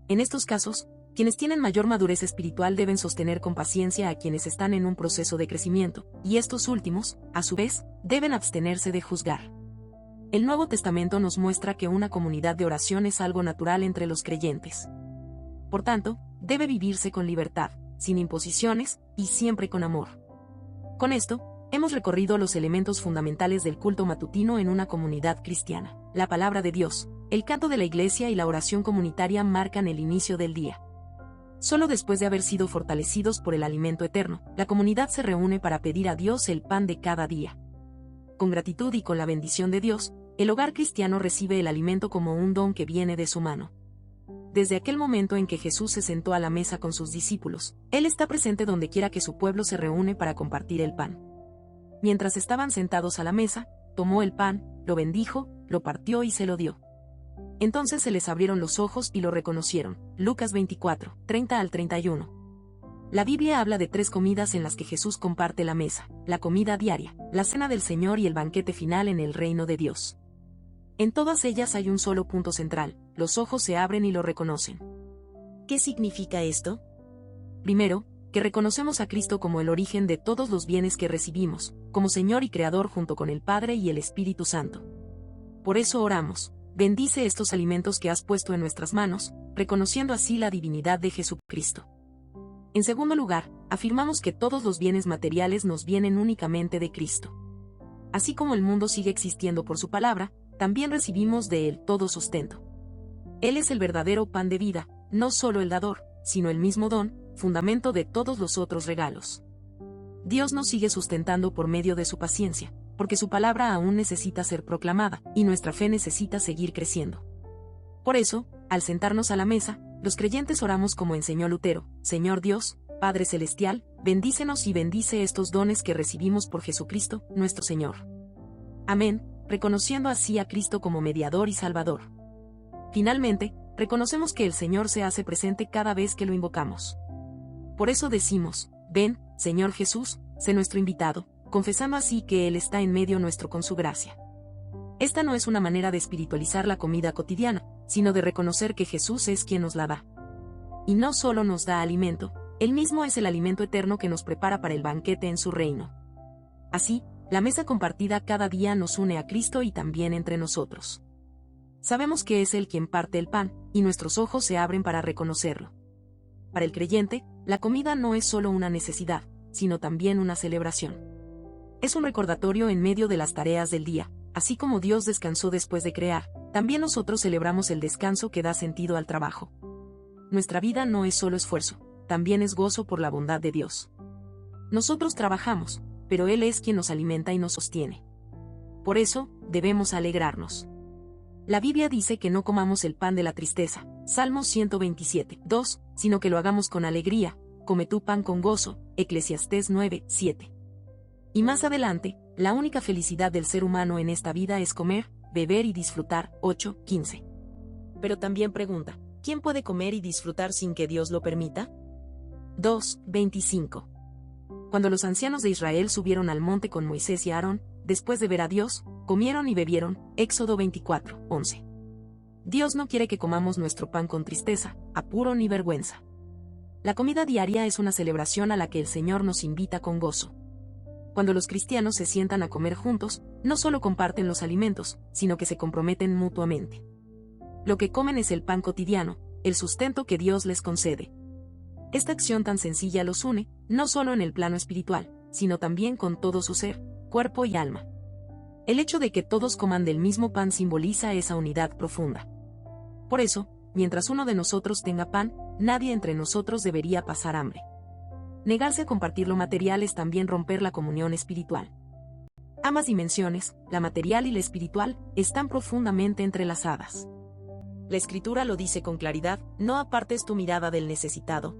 En estos casos, quienes tienen mayor madurez espiritual deben sostener con paciencia a quienes están en un proceso de crecimiento, y estos últimos, a su vez, deben abstenerse de juzgar. El Nuevo Testamento nos muestra que una comunidad de oración es algo natural entre los creyentes. Por tanto, debe vivirse con libertad, sin imposiciones, y siempre con amor. Con esto, hemos recorrido los elementos fundamentales del culto matutino en una comunidad cristiana. La palabra de Dios, el canto de la iglesia y la oración comunitaria marcan el inicio del día. Solo después de haber sido fortalecidos por el alimento eterno, la comunidad se reúne para pedir a Dios el pan de cada día. Con gratitud y con la bendición de Dios, el hogar cristiano recibe el alimento como un don que viene de su mano. Desde aquel momento en que Jesús se sentó a la mesa con sus discípulos, Él está presente donde quiera que su pueblo se reúne para compartir el pan. Mientras estaban sentados a la mesa, tomó el pan, lo bendijo, lo partió y se lo dio. Entonces se les abrieron los ojos y lo reconocieron. Lucas 24, 30 al 31. La Biblia habla de 3 comidas en las que Jesús comparte la mesa: la comida diaria, la cena del Señor y el banquete final en el reino de Dios. En todas ellas hay un solo punto central: los ojos se abren y lo reconocen. ¿Qué significa esto? Primero, que reconocemos a Cristo como el origen de todos los bienes que recibimos, como Señor y Creador junto con el Padre y el Espíritu Santo. Por eso oramos: bendice estos alimentos que has puesto en nuestras manos, reconociendo así la divinidad de Jesucristo. En segundo lugar, afirmamos que todos los bienes materiales nos vienen únicamente de Cristo. Así como el mundo sigue existiendo por su palabra, también recibimos de Él todo sustento. Él es el verdadero pan de vida, no solo el dador, sino el mismo don, fundamento de todos los otros regalos. Dios nos sigue sustentando por medio de su paciencia, porque su palabra aún necesita ser proclamada, y nuestra fe necesita seguir creciendo. Por eso, al sentarnos a la mesa, los creyentes oramos como enseñó Lutero: Señor Dios, Padre Celestial, bendícenos y bendice estos dones que recibimos por Jesucristo, nuestro Señor. Amén, reconociendo así a Cristo como mediador y Salvador. Finalmente, reconocemos que el Señor se hace presente cada vez que lo invocamos. Por eso decimos: ven, Señor Jesús, sé nuestro invitado, confesando así que Él está en medio nuestro con su gracia. Esta no es una manera de espiritualizar la comida cotidiana, sino de reconocer que Jesús es quien nos la da. Y no solo nos da alimento, Él mismo es el alimento eterno que nos prepara para el banquete en su reino. Así, la mesa compartida cada día nos une a Cristo y también entre nosotros. Sabemos que es Él quien parte el pan, y nuestros ojos se abren para reconocerlo. Para el creyente, la comida no es solo una necesidad, sino también una celebración. Es un recordatorio en medio de las tareas del día. Así como Dios descansó después de crear, también nosotros celebramos el descanso que da sentido al trabajo. Nuestra vida no es solo esfuerzo, también es gozo por la bondad de Dios. Nosotros trabajamos, pero Él es quien nos alimenta y nos sostiene. Por eso, debemos alegrarnos. La Biblia dice que no comamos el pan de la tristeza, Salmos 127, 2, sino que lo hagamos con alegría. Come tu pan con gozo, Eclesiastés 9, 7. Y más adelante, la única felicidad del ser humano en esta vida es comer, beber y disfrutar, 8:15. Pero también pregunta: ¿quién puede comer y disfrutar sin que Dios lo permita? 2:25. Cuando los ancianos de Israel subieron al monte con Moisés y Aarón, después de ver a Dios, comieron y bebieron, Éxodo 24:11. Dios no quiere que comamos nuestro pan con tristeza, apuro ni vergüenza. La comida diaria es una celebración a la que el Señor nos invita con gozo. Cuando los cristianos se sientan a comer juntos, no solo comparten los alimentos, sino que se comprometen mutuamente. Lo que comen es el pan cotidiano, el sustento que Dios les concede. Esta acción tan sencilla los une, no solo en el plano espiritual, sino también con todo su ser, cuerpo y alma. El hecho de que todos coman del mismo pan simboliza esa unidad profunda. Por eso, mientras uno de nosotros tenga pan, nadie entre nosotros debería pasar hambre. Negarse a compartir lo material es también romper la comunión espiritual. Ambas dimensiones, la material y la espiritual, están profundamente entrelazadas. La Escritura lo dice con claridad: no apartes tu mirada del necesitado.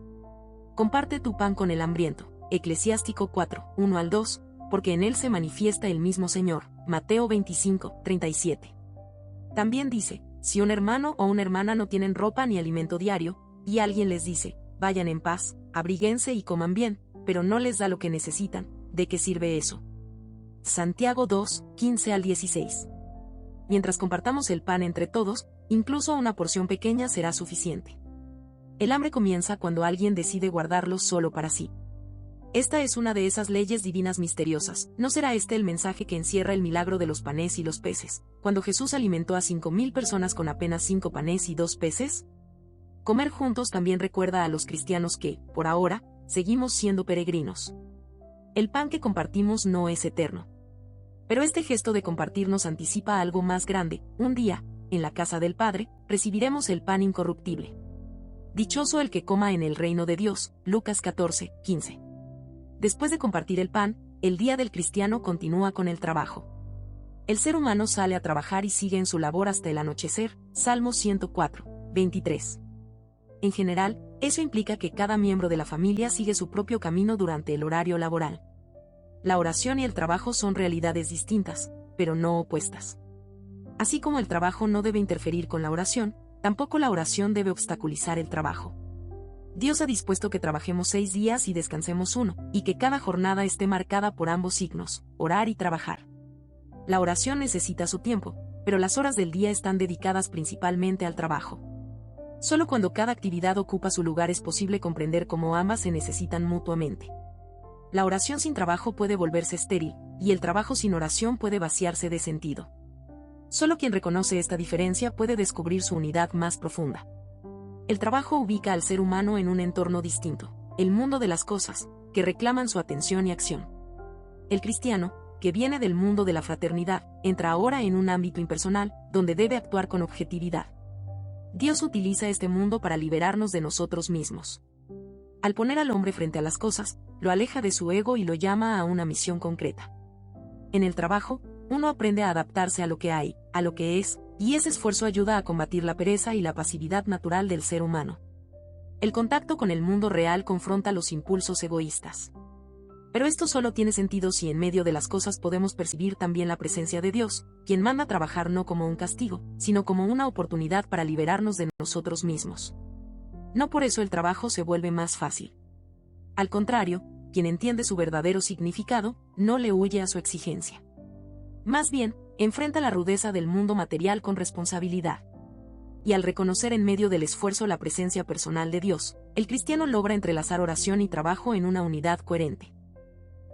Comparte tu pan con el hambriento, Eclesiástico 4, 1 al 2, porque en él se manifiesta el mismo Señor, Mateo 25, 37. También dice: si un hermano o una hermana no tienen ropa ni alimento diario, y alguien les dice: vayan en paz, abríguense y coman bien, pero no les da lo que necesitan, ¿de qué sirve eso? Santiago 2, 15 al 16. Mientras compartamos el pan entre todos, incluso una porción pequeña será suficiente. El hambre comienza cuando alguien decide guardarlo solo para sí. Esta es una de esas leyes divinas misteriosas. ¿No será este el mensaje que encierra el milagro de los panes y los peces, cuando Jesús alimentó a 5,000 personas con apenas 5 panes y 2 peces? Comer juntos también recuerda a los cristianos que, por ahora, seguimos siendo peregrinos. El pan que compartimos no es eterno. Pero este gesto de compartir nos anticipa algo más grande: un día, en la casa del Padre, recibiremos el pan incorruptible. Dichoso el que coma en el reino de Dios. Lucas 14, 15. Después de compartir el pan, el día del cristiano continúa con el trabajo. El ser humano sale a trabajar y sigue en su labor hasta el anochecer. Salmo 104, 23. En general, eso implica que cada miembro de la familia sigue su propio camino durante el horario laboral. La oración y el trabajo son realidades distintas, pero no opuestas. Así como el trabajo no debe interferir con la oración, tampoco la oración debe obstaculizar el trabajo. Dios ha dispuesto que trabajemos 6 días y descansemos 1, y que cada jornada esté marcada por ambos signos, orar y trabajar. La oración necesita su tiempo, pero las horas del día están dedicadas principalmente al trabajo. Solo cuando cada actividad ocupa su lugar es posible comprender cómo ambas se necesitan mutuamente. La oración sin trabajo puede volverse estéril, y el trabajo sin oración puede vaciarse de sentido. Solo quien reconoce esta diferencia puede descubrir su unidad más profunda. El trabajo ubica al ser humano en un entorno distinto, el mundo de las cosas, que reclaman su atención y acción. El cristiano, que viene del mundo de la fraternidad, entra ahora en un ámbito impersonal, donde debe actuar con objetividad. Dios utiliza este mundo para liberarnos de nosotros mismos. Al poner al hombre frente a las cosas, lo aleja de su ego y lo llama a una misión concreta. En el trabajo, uno aprende a adaptarse a lo que hay, a lo que es, y ese esfuerzo ayuda a combatir la pereza y la pasividad natural del ser humano. El contacto con el mundo real confronta los impulsos egoístas. Pero esto solo tiene sentido si en medio de las cosas podemos percibir también la presencia de Dios, quien manda a trabajar no como un castigo, sino como una oportunidad para liberarnos de nosotros mismos. No por eso el trabajo se vuelve más fácil. Al contrario, quien entiende su verdadero significado, no le huye a su exigencia. Más bien, enfrenta la rudeza del mundo material con responsabilidad. Y al reconocer en medio del esfuerzo la presencia personal de Dios, el cristiano logra entrelazar oración y trabajo en una unidad coherente.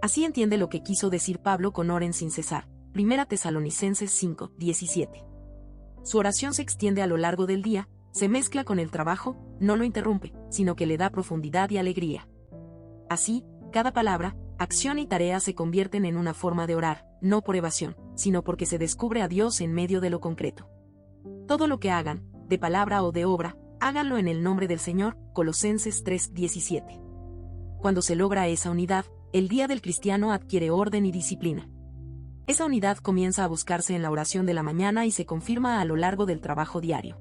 Así entiende lo que quiso decir Pablo con oren sin cesar. 1 Tesalonicenses 5, 17. Su oración se extiende a lo largo del día, se mezcla con el trabajo, no lo interrumpe, sino que le da profundidad y alegría. Así, cada palabra, acción y tarea se convierten en una forma de orar, no por evasión, sino porque se descubre a Dios en medio de lo concreto. Todo lo que hagan, de palabra o de obra, háganlo en el nombre del Señor. Colosenses 3, 17. Cuando se logra esa unidad, el día del cristiano adquiere orden y disciplina. Esa unidad comienza a buscarse en la oración de la mañana y se confirma a lo largo del trabajo diario.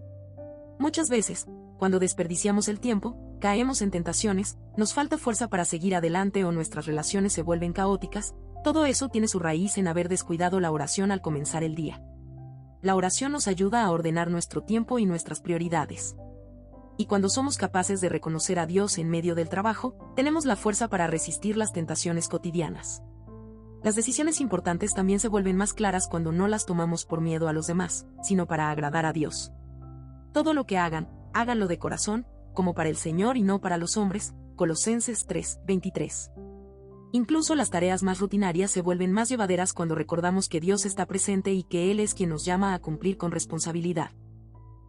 Muchas veces, cuando desperdiciamos el tiempo, caemos en tentaciones, nos falta fuerza para seguir adelante o nuestras relaciones se vuelven caóticas. Todo eso tiene su raíz en haber descuidado la oración al comenzar el día. La oración nos ayuda a ordenar nuestro tiempo y nuestras prioridades. Y cuando somos capaces de reconocer a Dios en medio del trabajo, tenemos la fuerza para resistir las tentaciones cotidianas. Las decisiones importantes también se vuelven más claras cuando no las tomamos por miedo a los demás, sino para agradar a Dios. Todo lo que hagan, háganlo de corazón, como para el Señor y no para los hombres. Colosenses 3, 23. Incluso las tareas más rutinarias se vuelven más llevaderas cuando recordamos que Dios está presente y que Él es quien nos llama a cumplir con responsabilidad.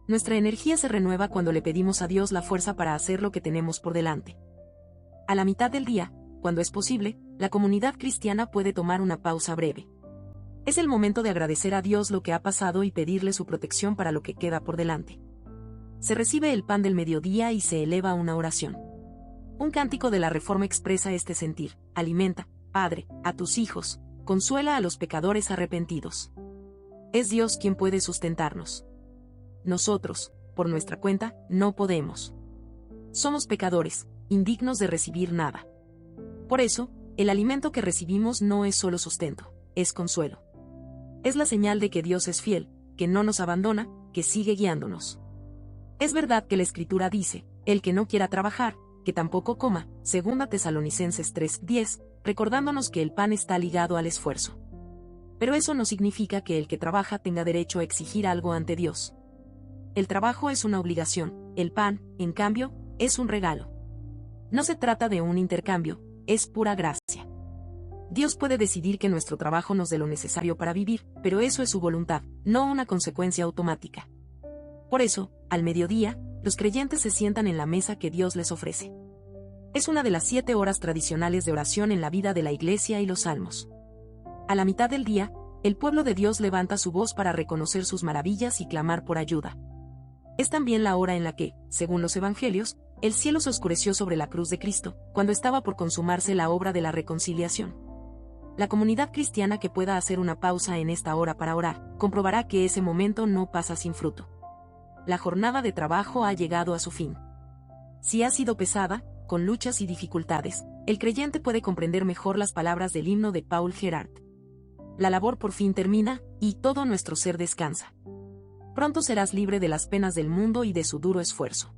Nuestra energía se renueva cuando le pedimos a Dios la fuerza para hacer lo que tenemos por delante. A la mitad del día, cuando es posible, la comunidad cristiana puede tomar una pausa breve. Es el momento de agradecer a Dios lo que ha pasado y pedirle su protección para lo que queda por delante. Se recibe el pan del mediodía y se eleva una oración. Un cántico de la Reforma expresa este sentir: alimenta, Padre, a tus hijos, consuela a los pecadores arrepentidos. Es Dios quien puede sustentarnos. Nosotros, por nuestra cuenta, no podemos. Somos pecadores, indignos de recibir nada. Por eso, el alimento que recibimos no es solo sustento, es consuelo. Es la señal de que Dios es fiel, que no nos abandona, que sigue guiándonos. Es verdad que la Escritura dice: el que no quiera trabajar, que tampoco coma. 2 Tesalonicenses 3:10, recordándonos que el pan está ligado al esfuerzo. Pero eso no significa que el que trabaja tenga derecho a exigir algo ante Dios. El trabajo es una obligación, el pan, en cambio, es un regalo. No se trata de un intercambio, es pura gracia. Dios puede decidir que nuestro trabajo nos dé lo necesario para vivir, pero eso es su voluntad, no una consecuencia automática. Por eso, al mediodía, los creyentes se sientan en la mesa que Dios les ofrece. Es una de las 7 horas tradicionales de oración en la vida de la Iglesia y los Salmos. A la mitad del día, el pueblo de Dios levanta su voz para reconocer sus maravillas y clamar por ayuda. Es también la hora en la que, según los evangelios, el cielo se oscureció sobre la cruz de Cristo, cuando estaba por consumarse la obra de la reconciliación. La comunidad cristiana que pueda hacer una pausa en esta hora para orar, comprobará que ese momento no pasa sin fruto. La jornada de trabajo ha llegado a su fin. Si ha sido pesada, con luchas y dificultades, el creyente puede comprender mejor las palabras del himno de Paul Gerhardt. La labor por fin termina, y todo nuestro ser descansa. Pronto serás libre de las penas del mundo y de su duro esfuerzo.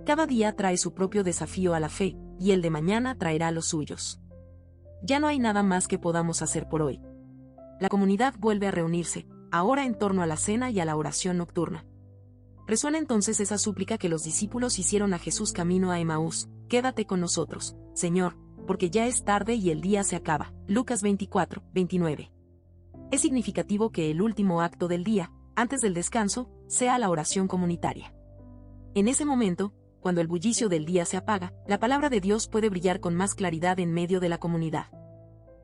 Cada día trae su propio desafío a la fe, y el de mañana traerá los suyos. Ya no hay nada más que podamos hacer por hoy. La comunidad vuelve a reunirse, ahora en torno a la cena y a la oración nocturna. Resuena entonces esa súplica que los discípulos hicieron a Jesús camino a Emaús: quédate con nosotros, Señor, porque ya es tarde y el día se acaba. Lucas 24, 29. Es significativo que el último acto del día, antes del descanso, sea la oración comunitaria. En ese momento, cuando el bullicio del día se apaga, la palabra de Dios puede brillar con más claridad en medio de la comunidad.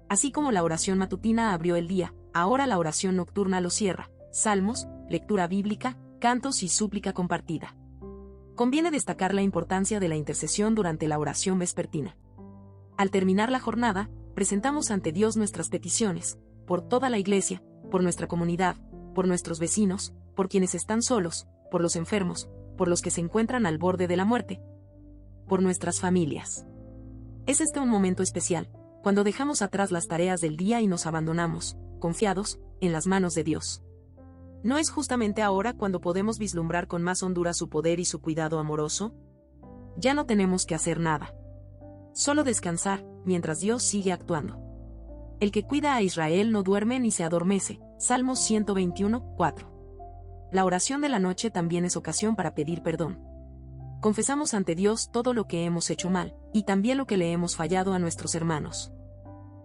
Así como la oración matutina abrió el día, ahora la oración nocturna lo cierra: salmos, lectura bíblica, cantos y súplica compartida. Conviene destacar la importancia de la intercesión durante la oración vespertina. Al terminar la jornada, presentamos ante Dios nuestras peticiones, por toda la iglesia, por nuestra comunidad, por nuestros vecinos, por quienes están solos, por los enfermos, por los que se encuentran al borde de la muerte, por nuestras familias. Es este un momento especial, cuando dejamos atrás las tareas del día y nos abandonamos, confiados, en las manos de Dios. ¿No es justamente ahora cuando podemos vislumbrar con más hondura su poder y su cuidado amoroso? Ya no tenemos que hacer nada. Solo descansar, mientras Dios sigue actuando. El que cuida a Israel no duerme ni se adormece. Salmos 121, 4. La oración de la noche también es ocasión para pedir perdón. Confesamos ante Dios todo lo que hemos hecho mal, y también lo que le hemos fallado a nuestros hermanos.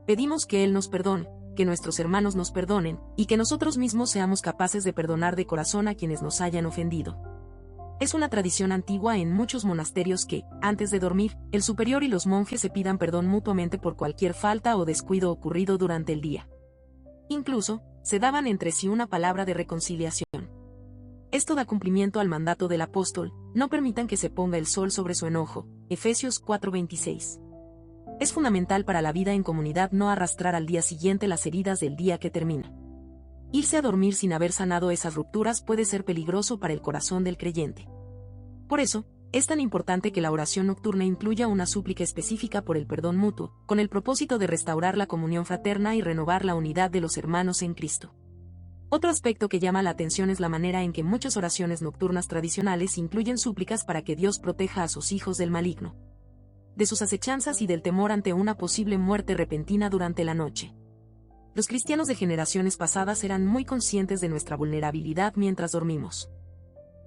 Pedimos que Él nos perdone, que nuestros hermanos nos perdonen, y que nosotros mismos seamos capaces de perdonar de corazón a quienes nos hayan ofendido. Es una tradición antigua en muchos monasterios que, antes de dormir, el superior y los monjes se pidan perdón mutuamente por cualquier falta o descuido ocurrido durante el día. Incluso, se daban entre sí una palabra de reconciliación. Esto da cumplimiento al mandato del apóstol: no permitan que se ponga el sol sobre su enojo. Efesios 4:26. Es fundamental para la vida en comunidad no arrastrar al día siguiente las heridas del día que termina. Irse a dormir sin haber sanado esas rupturas puede ser peligroso para el corazón del creyente. Por eso, es tan importante que la oración nocturna incluya una súplica específica por el perdón mutuo, con el propósito de restaurar la comunión fraterna y renovar la unidad de los hermanos en Cristo. Otro aspecto que llama la atención es la manera en que muchas oraciones nocturnas tradicionales incluyen súplicas para que Dios proteja a sus hijos del maligno, de sus acechanzas y del temor ante una posible muerte repentina durante la noche. Los cristianos de generaciones pasadas eran muy conscientes de nuestra vulnerabilidad mientras dormimos.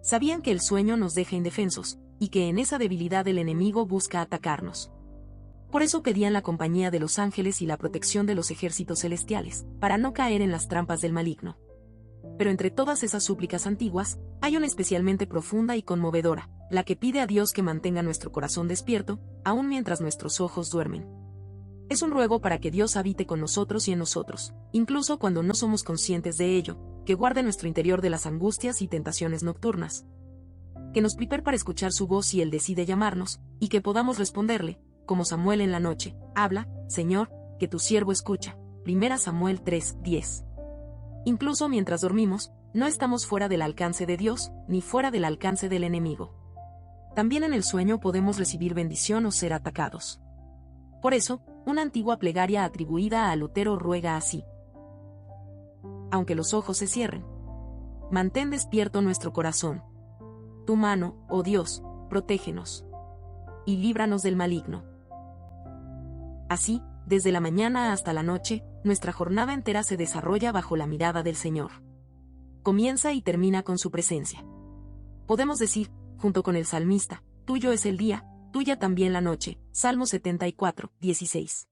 Sabían que el sueño nos deja indefensos, y que en esa debilidad el enemigo busca atacarnos. Por eso pedían la compañía de los ángeles y la protección de los ejércitos celestiales, para no caer en las trampas del maligno. Pero entre todas esas súplicas antiguas, hay una especialmente profunda y conmovedora, la que pide a Dios que mantenga nuestro corazón despierto, aun mientras nuestros ojos duermen. Es un ruego para que Dios habite con nosotros y en nosotros, incluso cuando no somos conscientes de ello, que guarde nuestro interior de las angustias y tentaciones nocturnas. Que nos prepare para escuchar su voz si Él decide llamarnos, y que podamos responderle, como Samuel en la noche: habla, Señor, que tu siervo escucha. 1 Samuel 3:10. Incluso mientras dormimos, no estamos fuera del alcance de Dios, ni fuera del alcance del enemigo. También en el sueño podemos recibir bendición o ser atacados. Por eso, una antigua plegaria atribuida a Lutero ruega así: aunque los ojos se cierren, mantén despierto nuestro corazón. Tu mano, oh Dios, protégenos y líbranos del maligno. Así, desde la mañana hasta la noche, nuestra jornada entera se desarrolla bajo la mirada del Señor. Comienza y termina con su presencia. Podemos decir, junto con el salmista: tuyo es el día, tuya también la noche. Salmo 74, 16.